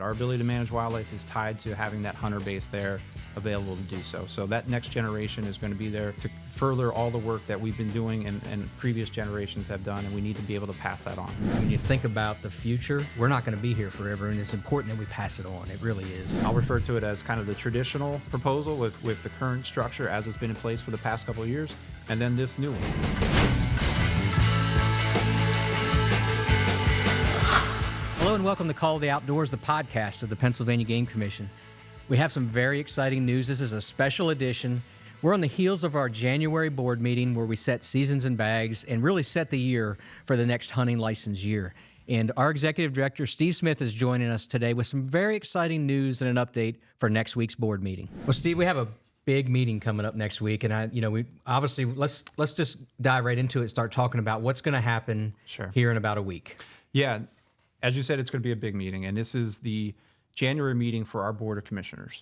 Our ability to manage wildlife is tied to having that hunter base there available to do so. So that next generation is going to be there to further all the work that we've been doing and previous generations have done, and we need to be able to pass that on. When you think about the future, we're not going to be here forever, and it's important that we pass it on. It really is. I'll refer to it as kind of the traditional proposal with the current structure as it's been in place for the past couple of years, and then this new one. Hello and welcome to Call of the Outdoors, the podcast of the Pennsylvania Game Commission. We have some very exciting news. This is a special edition. We're on the heels of our January board meeting where we set seasons and bags and really set the year for the next hunting license year. And our executive director, Steve Smith, is joining us today with some very exciting news and an update for next week's board meeting. Well, Steve, we have a big meeting coming up next week, and we obviously let's just dive right into it. Start talking about what's going to happen here in about a week. Yeah. As you said, it's going to be a big meeting, and this is the January meeting for our Board of Commissioners.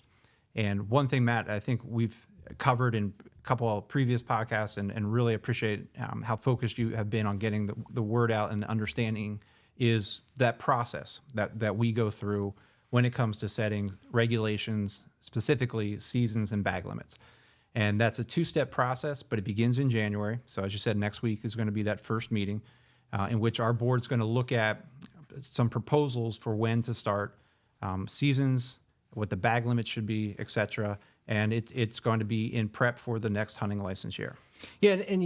And one thing, Matt, I think we've covered in a couple of previous podcasts and really appreciate how focused you have been on getting the word out and understanding is that process that we go through when it comes to setting regulations, specifically seasons and bag limits. And that's a two-step process, but it begins in January. So as you said, next week is going to be that first meeting in which our board's going to look at some proposals for when to start seasons, what the bag limit should be, et cetera. And it's going to be in prep for the next hunting license year. Yeah, and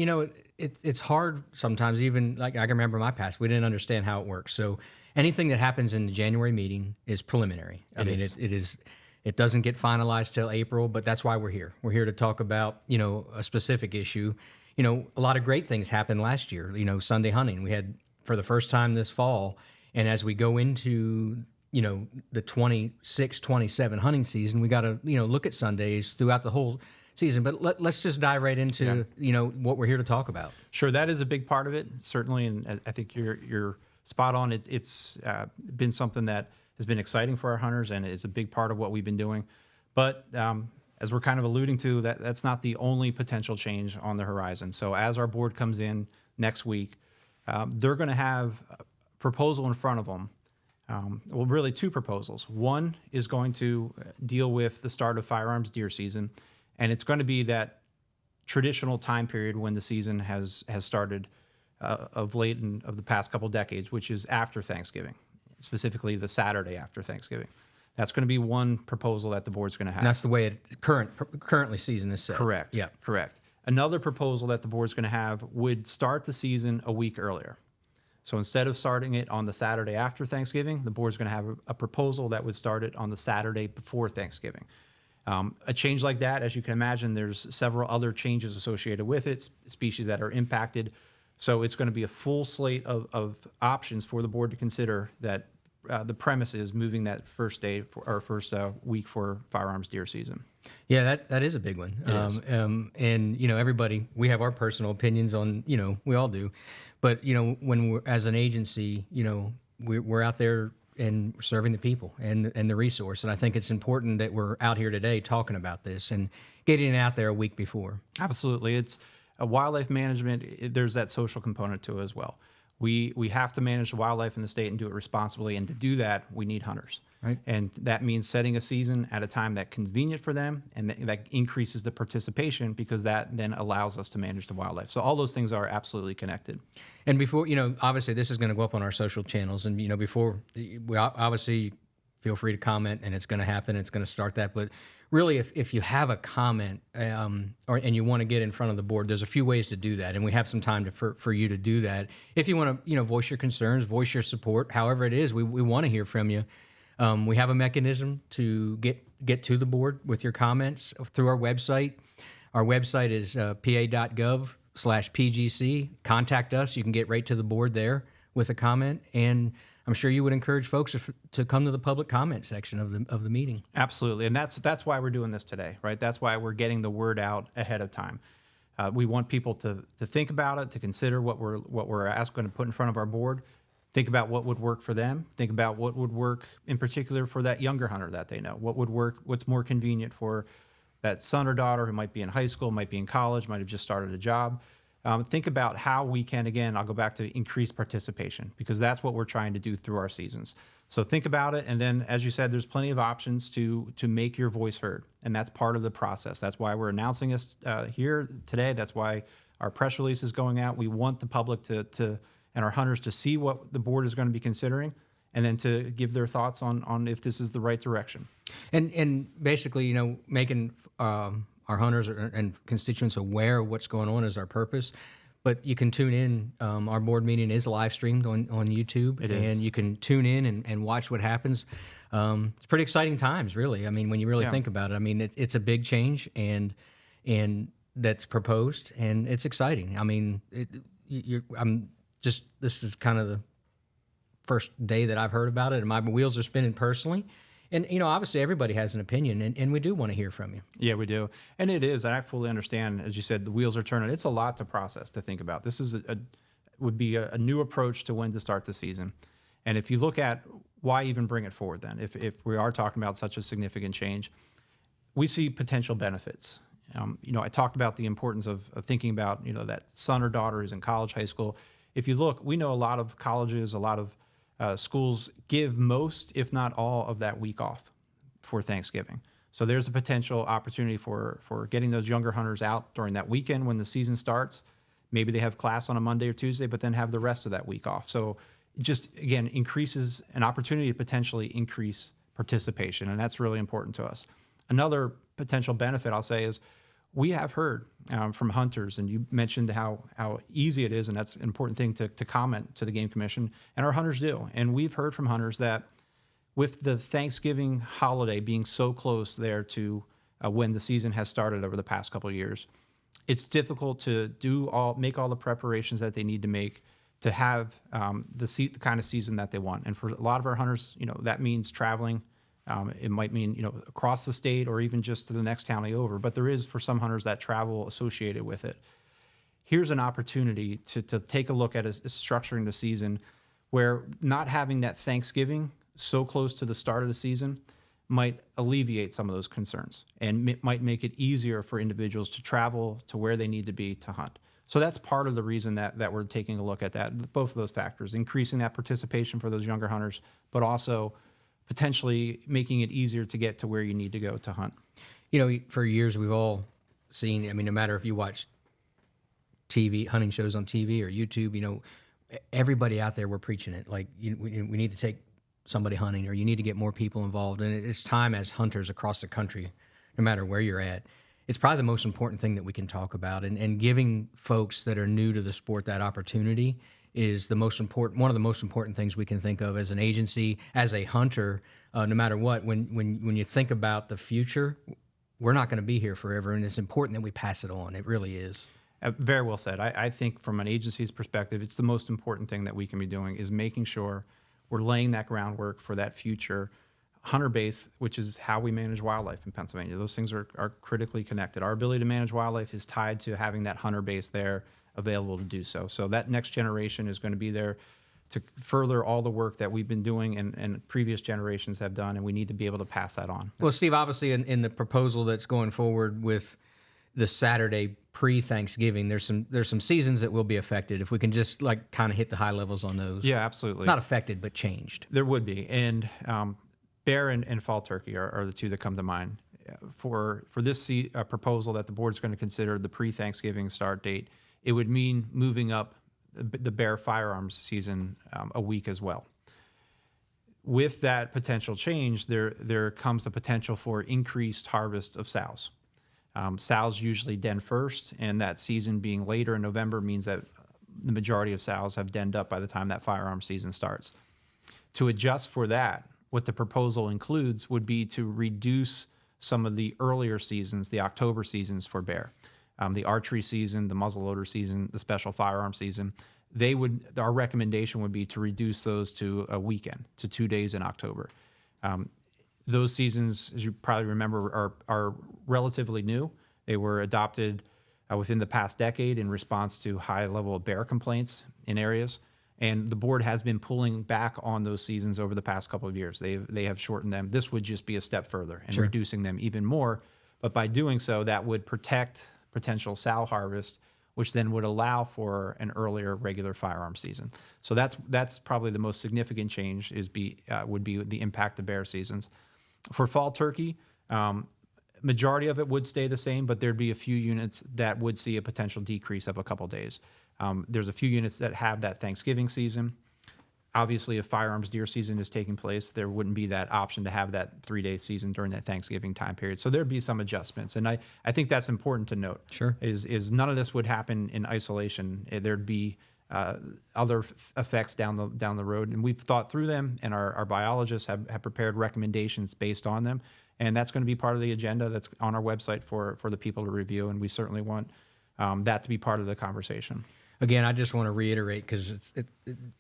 it's hard sometimes, even like I can remember in my past, we didn't understand how it works. So anything that happens in the January meeting is preliminary. It doesn't get finalized till April, but that's why we're here. We're here to talk about, a specific issue. A lot of great things happened last year. Sunday hunting, we had for the first time this fall. And as we go into, the 26-27 hunting season, we got to, look at Sundays throughout the whole season. But let's just dive right into, what we're here to talk about. Sure, that is a big part of it, certainly. And I think you're spot on. It's been something that has been exciting for our hunters, and it's a big part of what we've been doing. But as we're kind of alluding to, that's not the only potential change on the horizon. So as our board comes in next week, they're going to have proposal in front of them. Well, really two proposals. One is going to deal with the start of firearms deer season, and it's going to be that traditional time period when the season has started of late and of the past couple decades, which is after Thanksgiving, specifically the Saturday after Thanksgiving. That's going to be one proposal that the board's going to have. And that's the way currently season is set. Correct. Yeah. Correct. Another proposal that the board's going to have would start the season a week earlier. So instead of starting it on the Saturday after Thanksgiving, the board's going to have a proposal that would start it on the Saturday before Thanksgiving. A change like that, as you can imagine, there's several other changes associated with it, species that are impacted. So it's going to be a full slate of options for the board to consider that the premise is moving that first day or first week for firearms deer season. Yeah, that is a big one. And everybody, we have our personal opinions on, we all do. But, when we're, as an agency, we're out there and serving the people and the resource. And I think it's important that we're out here today talking about this and getting it out there a week before. Absolutely. It's a wildlife management. There's that social component to it as well. We have to manage the wildlife in the state and do it responsibly. And to do that, we need hunters. Right. And that means setting a season at a time that's convenient for them, and that increases the participation because that then allows us to manage the wildlife. So all those things are absolutely connected. And before, obviously this is going to go up on our social channels, and before we obviously feel free to comment, and it's going to happen. It's going to start that. But really, if you have a comment and you want to get in front of the board, there's a few ways to do that, and we have some time for you to do that. If you want to, voice your concerns, voice your support, however it is, we want to hear from you. We have a mechanism to get to the board with your comments through our website. Our website is pa.gov/PGC. Contact us. You can get right to the board there with a comment, and I'm sure you would encourage folks to come to the public comment section of the meeting. Absolutely, and that's why we're doing this today, right? That's why we're getting the word out ahead of time. We want people to think about it, to consider what we're going to put in front of our board. Think about what would work for them. Think about what would work in particular for that younger hunter that they know. What would work, what's more convenient for that son or daughter who might be in high school, might be in college, might have just started a job. Think about how we can, again, I'll go back to increase participation, because that's what we're trying to do through our seasons. So think about it, and then, as you said, there's plenty of options to make your voice heard, and that's part of the process. That's why we're announcing this here today. That's why our press release is going out. We want the public to and our hunters to see what the board is going to be considering, and then to give their thoughts on if this is the right direction. And basically, making our hunters and constituents aware of what's going on is our purpose. But you can tune in. Our board meeting is live streamed on YouTube. It is. And you can tune in and watch what happens. It's pretty exciting times, really. I mean, when you really think about it, I mean, it's a big change and that's proposed, and it's exciting. I mean, this is kind of the first day that I've heard about it, and my wheels are spinning personally. And, obviously everybody has an opinion, and we do want to hear from you. Yeah, we do. And it is. And I fully understand, as you said, the wheels are turning. It's a lot to process, to think about. This is would be a new approach to when to start the season. And if you look at why even bring it forward then, if we are talking about such a significant change, we see potential benefits. I talked about the importance of thinking about, that son or daughter who's in college, high school. If you look, we know a lot of colleges, a lot of schools give most, if not all, of that week off for Thanksgiving. So there's a potential opportunity for getting those younger hunters out during that weekend when the season starts. Maybe they have class on a Monday or Tuesday, but then have the rest of that week off. So it just, again, increases an opportunity to potentially increase participation, and that's really important to us. Another potential benefit, I'll say, is we have heard from hunters, and you mentioned how easy it is, and that's an important thing to comment to the Game Commission, and our hunters do. And we've heard from hunters that with the Thanksgiving holiday being so close there to when the season has started over the past couple of years, it's difficult to make all the preparations that they need to make to have the kind of season that they want. And for a lot of our hunters, that means traveling. It might mean, across the state or even just to the next county over, but there is for some hunters that travel associated with it. Here's an opportunity to take a look at structuring the season where not having that Thanksgiving so close to the start of the season might alleviate some of those concerns and might make it easier for individuals to travel to where they need to be to hunt. So that's part of the reason that we're taking a look at that, both of those factors, increasing that participation for those younger hunters, but also potentially making it easier to get to where you need to go to hunt. For years we've all seen, no matter if you watch TV, hunting shows on TV or YouTube, everybody out there, we're preaching it. Like, we need to take somebody hunting, or you need to get more people involved. And it's time as hunters across the country, no matter where you're at, it's probably the most important thing that we can talk about. And giving folks that are new to the sport that opportunity is one of the most important things we can think of as an agency, as a hunter, no matter what. When you think about the future, we're not going to be here forever, and it's important that we pass it on. It really is. Very well said. I think from an agency's perspective, it's the most important thing that we can be doing is making sure we're laying that groundwork for that future hunter base, which is how we manage wildlife in Pennsylvania. Those things are critically connected. Our ability to manage wildlife is tied to having that hunter base there available to do so. So that next generation is going to be there to further all the work that we've been doing and previous generations have done, and we need to be able to pass that on. Well, Steve, obviously in the proposal that's going forward with the Saturday pre-Thanksgiving, there's some seasons that will be affected. If we can just kind of hit the high levels on those. Yeah, absolutely. Not affected, but changed. There would be. And bear and fall turkey are the two that come to mind. For this proposal that the board's going to consider the pre-Thanksgiving start date, it would mean moving up the bear firearms season a week as well. With that potential change, there comes the potential for increased harvest of sows. Sows usually den first, and that season being later in November means that the majority of sows have denned up by the time that firearm season starts. To adjust for that, what the proposal includes would be to reduce some of the earlier seasons, the October seasons for bear. The archery season, the muzzleloader season, the special firearm season, our recommendation would be to reduce those to a weekend, to 2 days in October. Those seasons, as you probably remember, are relatively new. They were adopted within the past decade in response to high level of bear complaints in areas. And the board has been pulling back on those seasons over the past couple of years. They have shortened them. This would just be a step further and reducing them even more. But by doing so, that would protect potential sow harvest which then would allow for an earlier regular firearm season. So that's probably the most significant change would be the impact of bear seasons. For fall turkey, majority of it would stay the same, but there'd be a few units that would see a potential decrease of a couple days. There's a few units that have that Thanksgiving season. Obviously, if firearms deer season is taking place, there wouldn't be that option to have that 3-day season during that Thanksgiving time period. So there'd be some adjustments. And I think that's important to note. Sure. Is none of this would happen in isolation. There'd be other effects down the road. And we've thought through them, and our biologists have prepared recommendations based on them. And that's going to be part of the agenda that's on our website for the people to review. And we certainly want that to be part of the conversation. Again, I just want to reiterate, because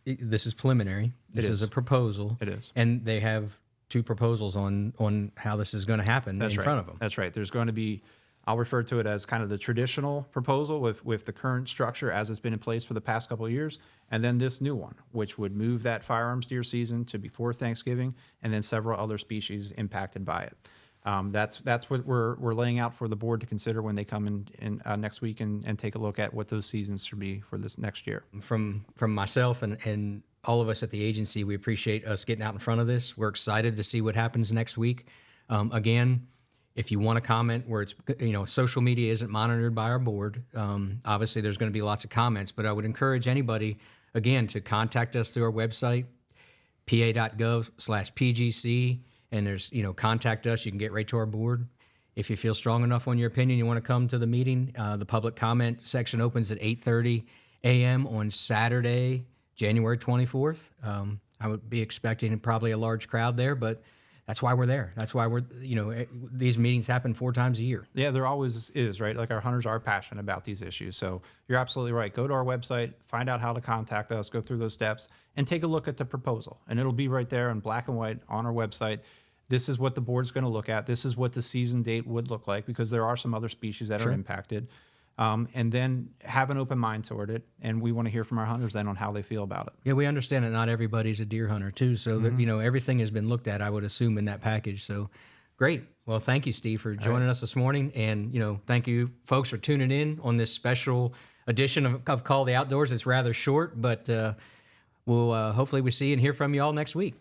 this is preliminary. This is a proposal. It is. And they have 2 proposals on how this is going to happen in front of them. That's right. There's going to be, I'll refer to it as kind of the traditional proposal with the current structure as it's been in place for the past couple of years, and then this new one, which would move that firearms deer season to before Thanksgiving, and then several other species impacted by it. That's what we're laying out for the board to consider when they come in next week and take a look at what those seasons should be for this next year. From myself and all of us at the agency, we appreciate us getting out in front of this. We're excited to see what happens next week. Again, if you want to comment where it's, social media isn't monitored by our board, obviously there's going to be lots of comments, but I would encourage anybody, again, to contact us through our website, pa.gov/PGC. And there's, contact us. You can get right to our board. If you feel strong enough on your opinion, you want to come to the meeting, the public comment section opens at 8:30 a.m. on Saturday, January 24th. I would be expecting probably a large crowd there, but that's why we're there. That's why these meetings happen 4 times a year. Yeah, there always is, right? Like, our hunters are passionate about these issues. So you're absolutely right. Go to our website, find out how to contact us, go through those steps, and take a look at the proposal. And it'll be right there in black and white on our website. This is what the board's going to look at. This is what the season date would look like, because there are some other species that are impacted. And then have an open mind toward it. And we want to hear from our hunters then on how they feel about it. Yeah, we understand that not everybody's a deer hunter too. So, everything has been looked at, I would assume, in that package. So great. Well, thank you, Steve, for joining us this morning. And, thank you, folks, for tuning in on this special edition of Call the Outdoors. It's rather short, but we'll hopefully we see and hear from you all next week.